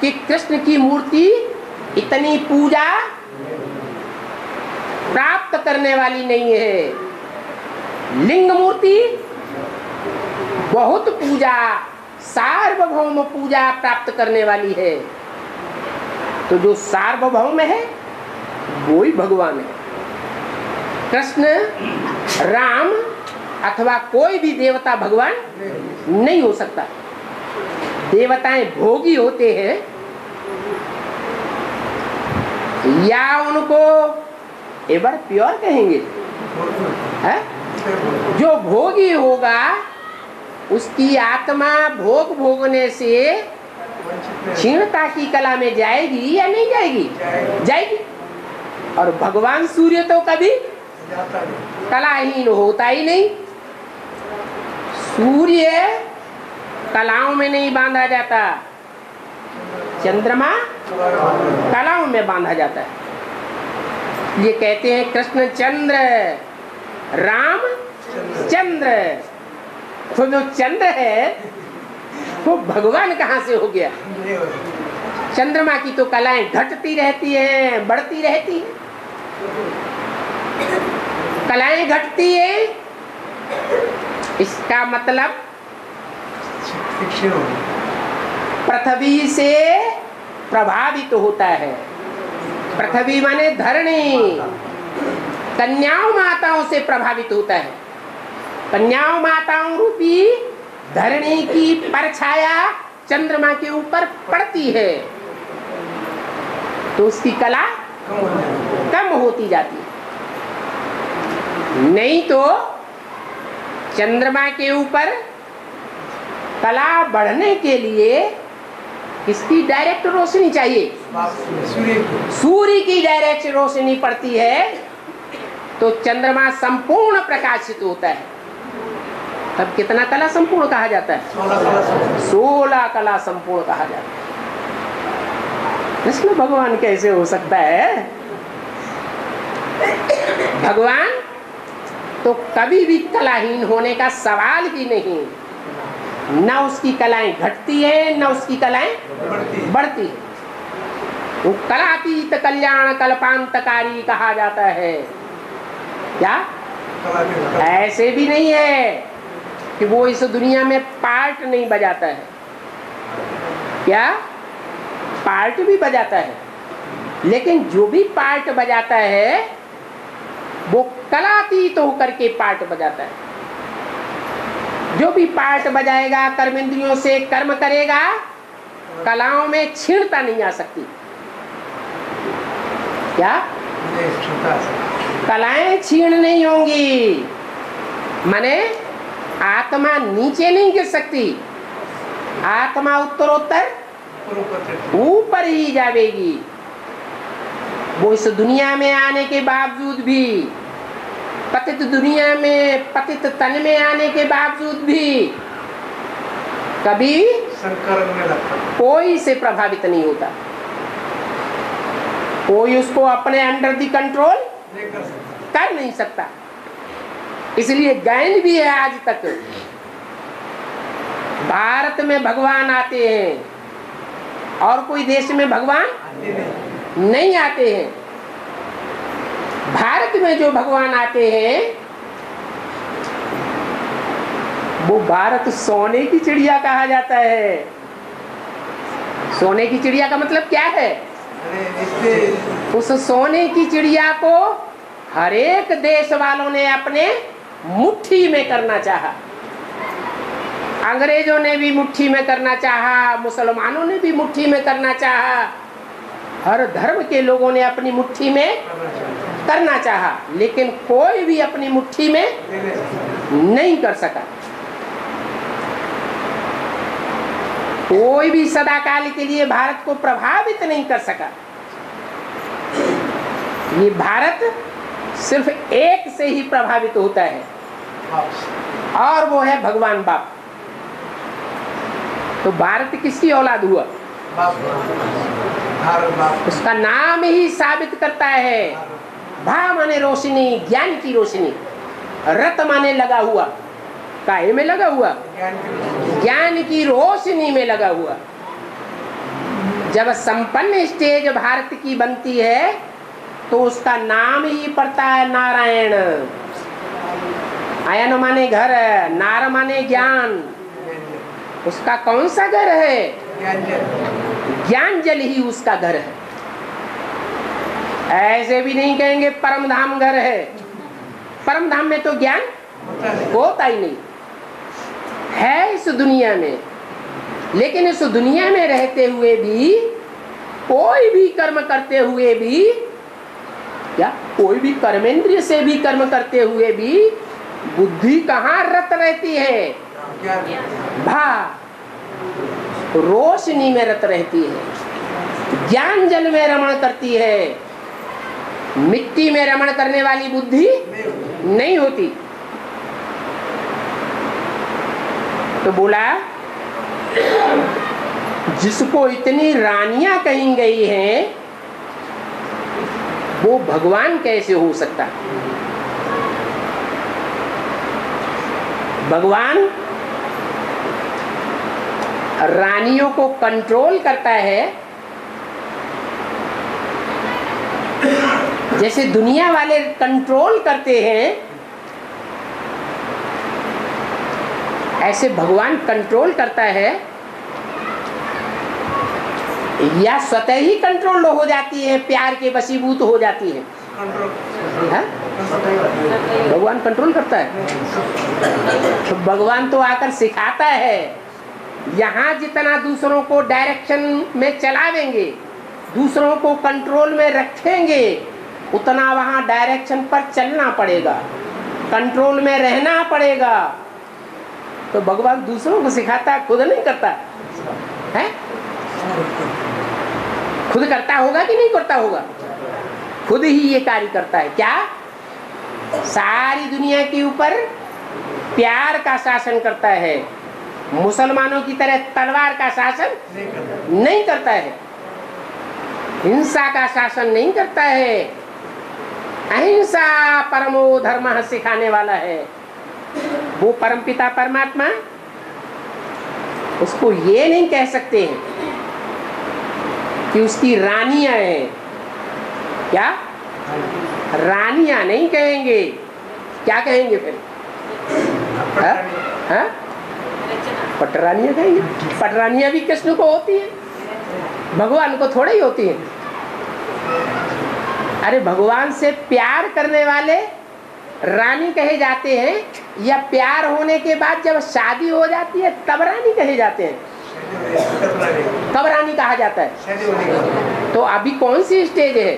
कि कृष्ण की मूर्ति इतनी पूजा प्राप्त करने वाली नहीं है। लिंग मूर्ति बहुत पूजा, सार्वभौम पूजा प्राप्त करने वाली है। तो जो सार्वभौम है वो ही भगवान है। कृष्ण, राम अथवा कोई भी देवता भगवान नहीं हो सकता। देवताएं भोगी होते हैं या उनको एवर प्योर कहेंगे? है? जो भोगी होगा उसकी आत्मा भोग भोगने से क्षीणता की कला में जाएगी या नहीं जाएगी? जाएगी। और भगवान सूर्य तो कभी कलाहीन होता ही नहीं। सूर्य कलाओं में नहीं बांधा जाता, चंद्रमा कलाओं में बांधा जाता है। ये कहते हैं कृष्ण चंद्र, राम चंद्र। तो जो चंद्र है वो भगवान कहाँ से हो गया? चंद्रमा की तो कलाएं घटती रहती हैं, बढ़ती रहती हैं। कलाएं घटती है, इसका मतलब पृथ्वी से प्रभावित होता है। पृथ्वी माने धरणी, कन्याओं माताओं से प्रभावित होता है। कन्याओं माताओं रूपी धरणी की परछाया चंद्रमा के ऊपर पड़ती है तो उसकी कला कम होती जाती है। नहीं तो चंद्रमा के ऊपर कला बढ़ने के लिए किसकी डायरेक्ट रोशनी चाहिए? सूर्य की डायरेक्ट रोशनी पड़ती है तो चंद्रमा संपूर्ण प्रकाशित होता है। तब कितना कला संपूर्ण कहा जाता है? 16 कला संपूर्ण कहा जाता है। कृष्ण भगवान कैसे हो सकता है? भगवान तो कभी भी कलाहीन होने का सवाल ही नहीं। न उसकी कलाएं घटती है, न उसकी कलाएं बढ़ती है। वो कलातीत कल्याण कल्पांतकारी कहा जाता है। क्या ऐसे भी नहीं है कि वो इस दुनिया में पार्ट नहीं बजाता है। क्या पार्ट भी बजाता है, लेकिन जो भी पार्ट बजाता है वो कलातीत होकर के पार्ट बजाता है। जो भी पार्ट बजाएगा, कर्मेंद्रियों से कर्म करेगा, कलाओं में क्षीणता नहीं आ सकती। क्या कलाएं क्षीण नहीं होंगी, माने आत्मा नीचे नहीं गिर सकती, आत्मा उत्तरोत्तर ऊपर ही जाएगी। वो इस दुनिया में आने के बावजूद भी, पतित दुनिया में पतित तन में आने के बावजूद भी कभी कोई से प्रभावित नहीं होता। कोई उसको अपने अंडर दी कंट्रोल कर नहीं सकता। इसलिए गायन भी है आज तक। भारत में भगवान आते हैं और कोई देश में भगवान नहीं आते हैं। भारत में जो भगवान आते हैं वो भारत सोने की चिड़िया कहा जाता है। सोने की चिड़िया का मतलब क्या है? उस सोने की चिड़िया को हर एक देश वालों ने अपने मुट्ठी में करना चाहा। अंग्रेजों ने भी मुट्ठी में करना चाहा, मुसलमानों ने भी मुट्ठी में करना चाहा, हर धर्म के लोगों ने अपनी मुट्ठी में करना चाहा, लेकिन कोई भी अपनी मुट्ठी में नहीं कर सका। कोई भी सदाकाल के लिए भारत को प्रभावित नहीं कर सका। ये भारत सिर्फ एक से ही प्रभावित होता है और वो है भगवान बाप। तो भारत किसकी औलाद हुआ? उसका नाम ही साबित करता है। भा माने रोशनी, ज्ञान की रोशनी। रत माने लगा हुआ, काहे में लगा हुआ? ज्ञान की रोशनी में लगा हुआ। जब संपन्न स्टेज भारत की बनती है तो उसका नाम ही पड़ता है नारायण। आयन माने घर, नार माने ज्ञान। उसका कौन सा घर है? ज्ञान जल ही उसका घर है। ऐसे भी नहीं कहेंगे परम धाम घर है। परम धाम में तो ज्ञान होता ही नहीं है इस दुनिया में। लेकिन इस दुनिया में रहते हुए भी, कोई भी कर्म करते हुए भी, क्या कोई भी कर्मेंद्रिय से भी कर्म करते हुए भी बुद्धि कहाँ रत रहती है? भा रोशनी में रत रहती है। ज्ञान जल में रमण करती है। मिट्टी में रमण करने वाली बुद्धि नहीं होती। तो बोला जिसको इतनी रानियां कही गई हैं वो भगवान कैसे हो सकता? भगवान रानियों को कंट्रोल करता है जैसे दुनिया वाले कंट्रोल करते हैं, ऐसे भगवान कंट्रोल करता है। या स्वतः ही कंट्रोल हो जाती है, प्यार के वशीभूत हो जाती है। भगवान कंट्रोल करता है। तो भगवान तो आकर सिखाता है। यहाँ जितना दूसरों को डायरेक्शन में चलावेंगे, दूसरों को कंट्रोल में रखेंगे, उतना वहाँ डायरेक्शन पर चलना पड़ेगा, कंट्रोल में रहना पड़ेगा। तो भगवान दूसरों को सिखाता है, खुद नहीं करता है। खुद करता होगा कि नहीं करता होगा? खुद ही ये कार्य करता है। क्या सारी दुनिया के ऊपर प्यार का शासन करता है, मुसलमानों की तरह तलवार का शासन नहीं करता है। हिंसा का शासन नहीं करता है। अहिंसा परमो धर्म सिखाने वाला है वो परमपिता परमात्मा। उसको ये नहीं कह सकते हैं कि उसकी रानियां हैं। क्या रानियां नहीं कहेंगे, क्या कहेंगे फिर? हाँ? पटरानियां कहेंगे। पटरानियां भी कृष्ण को होती है, भगवान को थोड़ी ही होती है। अरे भगवान से प्यार करने वाले रानी कहे जाते हैं, या प्यार होने के बाद जब शादी हो जाती है तब रानी कहे जाते हैं? तब रानी कहा जाता है। तो अभी कौन सी स्टेज है?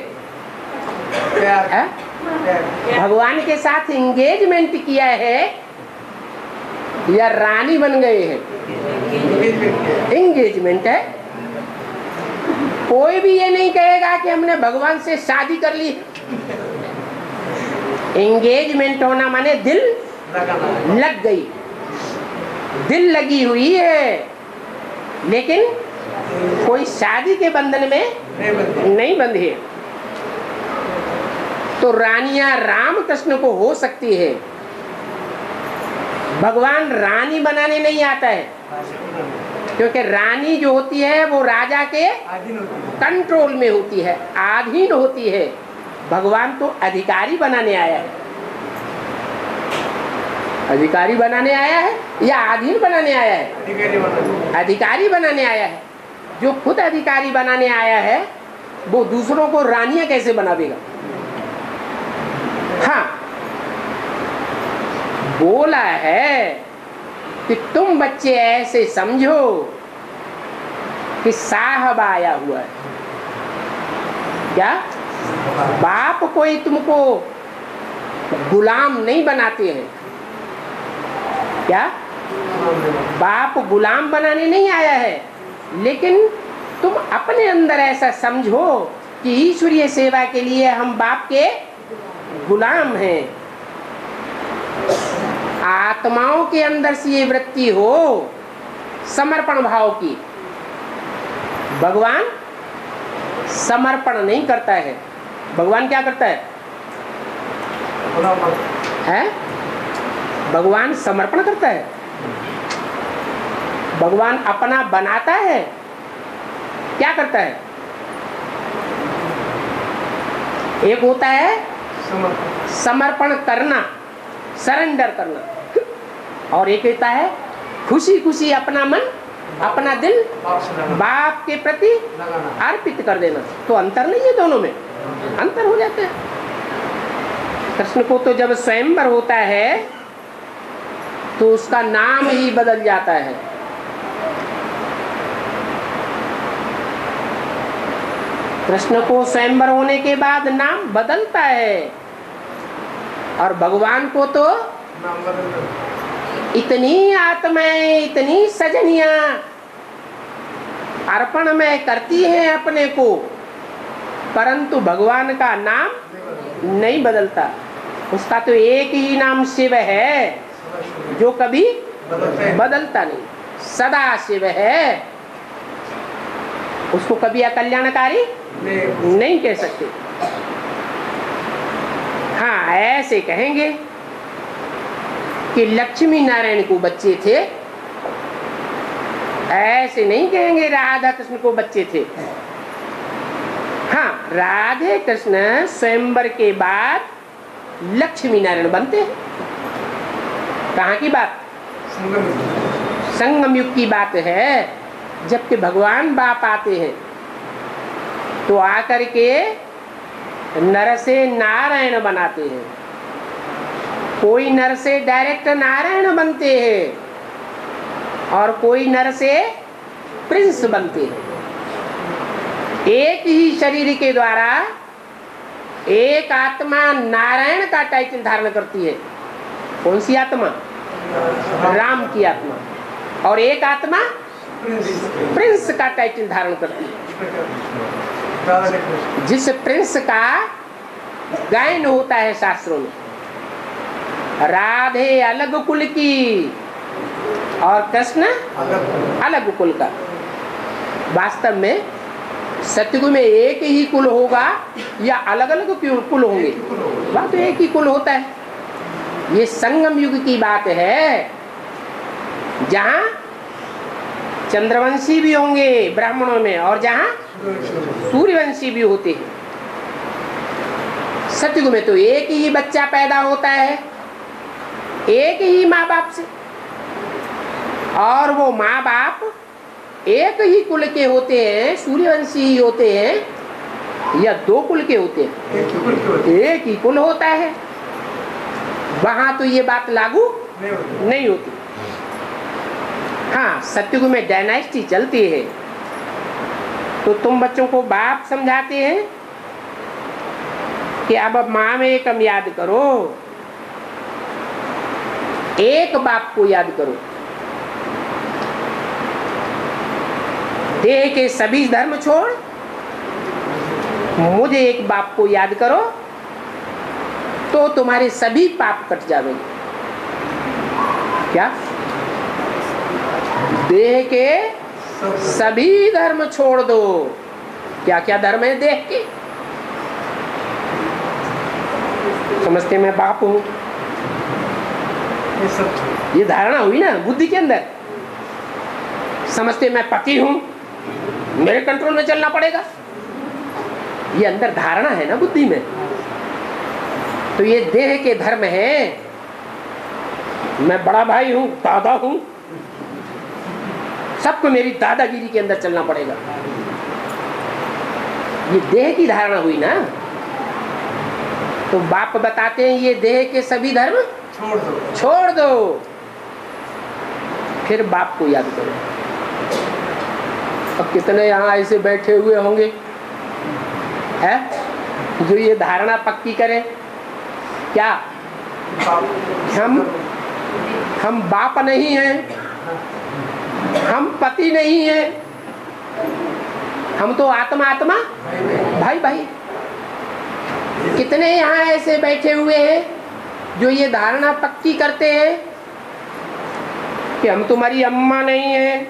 भगवान के साथ एंगेजमेंट किया है या रानी बन गए हैं? एंगेजमेंट है। कोई भी ये नहीं कहेगा कि हमने भगवान से शादी कर ली। एंगेजमेंट होना माने दिल लग गई, दिल लगी हुई है, लेकिन कोई शादी के बंधन में नहीं बंधी है। तो रानियां राम कृष्ण को हो सकती है, भगवान रानी बनाने नहीं आता है, क्योंकि रानी जो होती है वो राजा के कंट्रोल में होती है, अधीन होती है। भगवान तो अधिकारी बनाने आया है। अधिकारी बनाने आया है या अधीन बनाने आया है? अधिकारी बनाने आया है। जो खुद अधिकारी बनाने आया है वो दूसरों को रानियां कैसे बनावेगा? हाँ, बोला है कि तुम बच्चे ऐसे समझो कि साहब आया हुआ है। क्या बाप कोई तुमको गुलाम नहीं बनाते हैं? क्या बाप गुलाम बनाने नहीं आया है, लेकिन तुम अपने अंदर ऐसा समझो कि ईश्वरीय सेवा के लिए हम बाप के गुलाम हैं। आत्माओं के अंदर से ये वृत्ति हो समर्पण भाव की। भगवान समर्पण नहीं करता है। भगवान क्या करता है? भगवान समर्पण करता है। भगवान अपना बनाता है। क्या करता है? एक होता है समर्पण करना, सरेंडर करना, और एक होता है खुशी खुशी अपना मन अपना दिल बाप के प्रति अर्पित कर देना। तो अंतर नहीं है दोनों में, अंतर हो जाता है। कृष्ण को तो जब स्वयंवर होता है तो उसका नाम ही बदल जाता है। कृष्ण को स्वयंवर होने के बाद नाम बदलता है, और भगवान को तो इतनी आत्माएं, इतनी सजनियां अर्पण में करती हैं अपने को, परंतु भगवान का नाम नहीं बदलता। उसका तो एक ही नाम शिव है जो कभी बदलता नहीं, सदा शिव है। उसको कभी अकल्याणकारी नहीं कह सकते। हाँ, ऐसे कहेंगे कि लक्ष्मी नारायण को बच्चे थे, ऐसे नहीं कहेंगे राधा कृष्ण को बच्चे थे। हाँ, राधे कृष्ण स्वयंवर के बाद लक्ष्मी नारायण बनते हैं। कहाँ की बात? संगम युग की बात है। जबकि भगवान बाप आते हैं तो आकर के नर से नारायण बनाते हैं। कोई नर से डायरेक्ट नारायण बनते हैं और कोई नर से प्रिंस बनते हैं। एक ही शरीर के द्वारा एक आत्मा नारायण का टाइटल धारण करती है। कौन सी आत्मा? राम की आत्मा। और एक आत्मा प्रिंस का टाइटल धारण करती है। जिस प्रिंस का गायन होता है शास्त्रों में, राधे अलग कुल की और कृष्ण अलग कुल का। वास्तव में सतयुग में एक ही कुल होगा या अलग अलग कुल होंगे? वह तो एक ही कुल होता है। ये संगम युग की बात है, जहां चंद्रवंशी भी होंगे ब्राह्मणों में और जहां सूर्यवंशी भी होते हैं। सतयुग में तो एक ही बच्चा पैदा होता है, एक ही माँ बाप से, और वो माँ बाप एक ही कुल के होते हैं, सूर्यवंशी ही होते हैं या दो कुल के होते हैं? एक ही कुल होता है। वहां तो ये बात लागू नहीं होती। हाँ, सतयुग में डायनेस्टी चलती है, तो तुम बच्चों को बाप समझाते हैं कि अब माँ में कम याद करो, एक बाप को याद करो। देह के सभी धर्म छोड़ मुझे एक बाप को याद करो, तो तुम्हारे सभी पाप कट जाएंगे। क्या? देह के सभी धर्म छोड़ दो। क्या क्या धर्म है देह के? समझते मैं बाप हूं, ये धारणा हुई ना बुद्धि के अंदर। समझते मैं पति हूं, मेरे कंट्रोल में चलना पड़ेगा, ये अंदर धारणा है ना बुद्धि में। तो ये देह के धर्म है। मैं बड़ा भाई हूं, दादा हूं, सबको मेरी दादागिरी के अंदर चलना पड़ेगा, ये देह की धारणा हुई ना। तो बाप बताते हैं ये देह के सभी धर्म छोड़ दो, फिर बाप को याद करो। अब कितने यहाँ ऐसे बैठे हुए होंगे है जो ये धारणा पक्की करें, क्या हम बाप नहीं हैं, हम पति नहीं हैं, हम तो आत्मा आत्मा भाई भाई। कितने यहाँ ऐसे बैठे हुए हैं जो ये धारणा पक्की करते हैं कि हम तुम्हारी अम्मा नहीं हैं,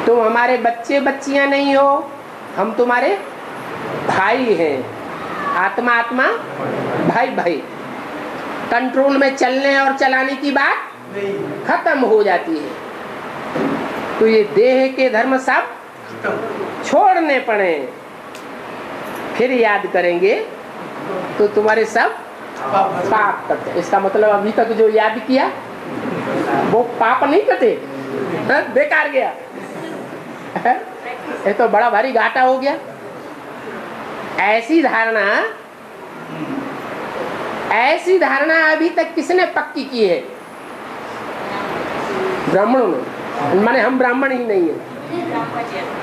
तुम हमारे बच्चे बच्चियां नहीं हो, हम तुम्हारे भाई हैं, आत्मा आत्मा भाई भाई। कंट्रोल में चलने और चलाने की बात खत्म हो जाती है। तो ये देह के धर्म सब छोड़ने पड़े, फिर याद करेंगे तो तुम्हारे सब पाप कटे। इसका मतलब अभी तक जो याद किया वो पाप नहीं कटे, बेकार गया, ये तो बड़ा भारी घाटा हो गया। ऐसी धारणा अभी तक किसने पक्की की है? ब्राह्मणों ने। माने हम ब्राह्मण ही नहीं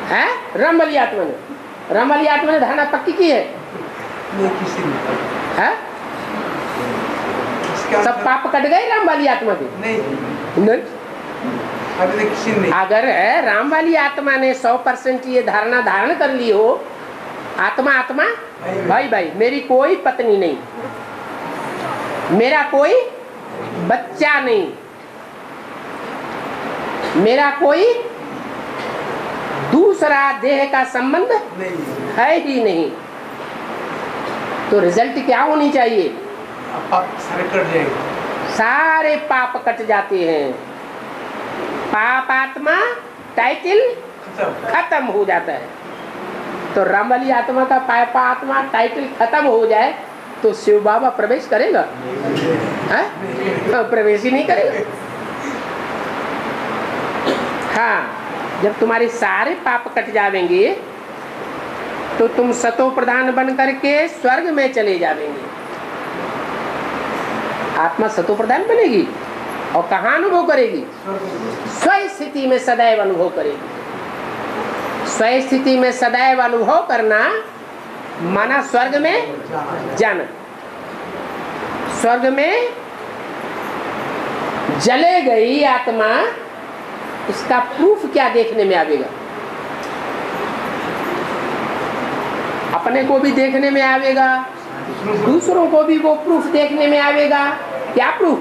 है, रामबली आत्मा ने धारणा पक्की की है? सब पाप कट गए राम वाली आत्मा के? नहीं। अगर राम वाली आत्मा ने 100% ये धारणा धारण कर ली हो, आत्मा आत्मा भाई भाई, मेरी कोई पत्नी नहीं, मेरा कोई बच्चा नहीं, मेरा कोई दूसरा देह का संबंध है ही नहीं, तो रिजल्ट क्या होनी चाहिए? सारे पाप कट जाते हैं, पाप आत्मा टाइटल खत्म हो जाता है। तो राम वाली आत्मा का पाप आत्मा टाइटल खत्म हो जाए तो शिव बाबा प्रवेश करेगा? प्रवेश ही नहीं करेगा। हाँ, जब तुम्हारे सारे पाप कट जाएंगे तो तुम सतो प्रधान बन करके स्वर्ग में चले जाएंगे। आत्मा सतो प्रधान बनेगी और कहाँ अनुभव करेगी? स्व स्थिति में सदैव अनुभव करेगी। स्व स्थिति में सदैव अनुभव करना माना स्वर्ग में जाना। स्वर्ग में जले गई आत्मा, इसका प्रूफ क्या देखने में आवेगा? अपने को भी देखने में आवेगा, दूसरों को भी वो प्रूफ देखने में आवेगा। क्या प्रूफ?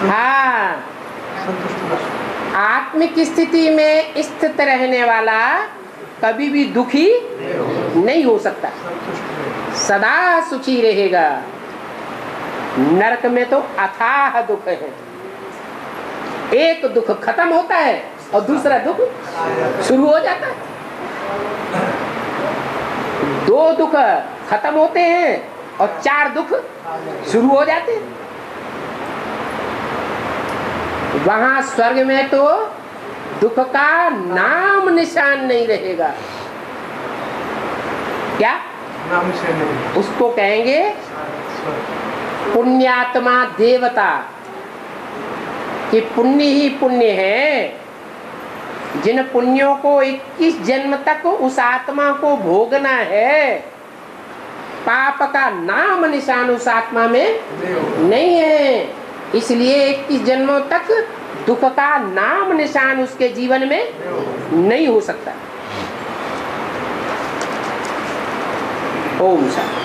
हाँ, संतुष्ट बस। आत्मिक स्थिति में स्थित रहने वाला कभी भी दुखी नहीं हो सकता, सदा सुखी रहेगा। नरक में तो अथाह दुख है, एक दुख खत्म होता है और दूसरा दुख शुरू हो जाता है। दो दुख खत्म होते हैं और चार दुख शुरू हो जाते हैं। वहां स्वर्ग में तो दुख का नाम निशान नहीं रहेगा। क्या नाम निशान नहीं। उसको कहेंगे पुण्यात्मा देवता, कि पुण्य ही पुण्य है। जिन पुण्यों को 21 जन्म तक उस आत्मा को भोगना है, पाप का नाम निशान उस आत्मा में नहीं है। इसलिए 21 जन्मों तक दुख का नाम निशान उसके जीवन में नहीं हो सकता। ओम शांति।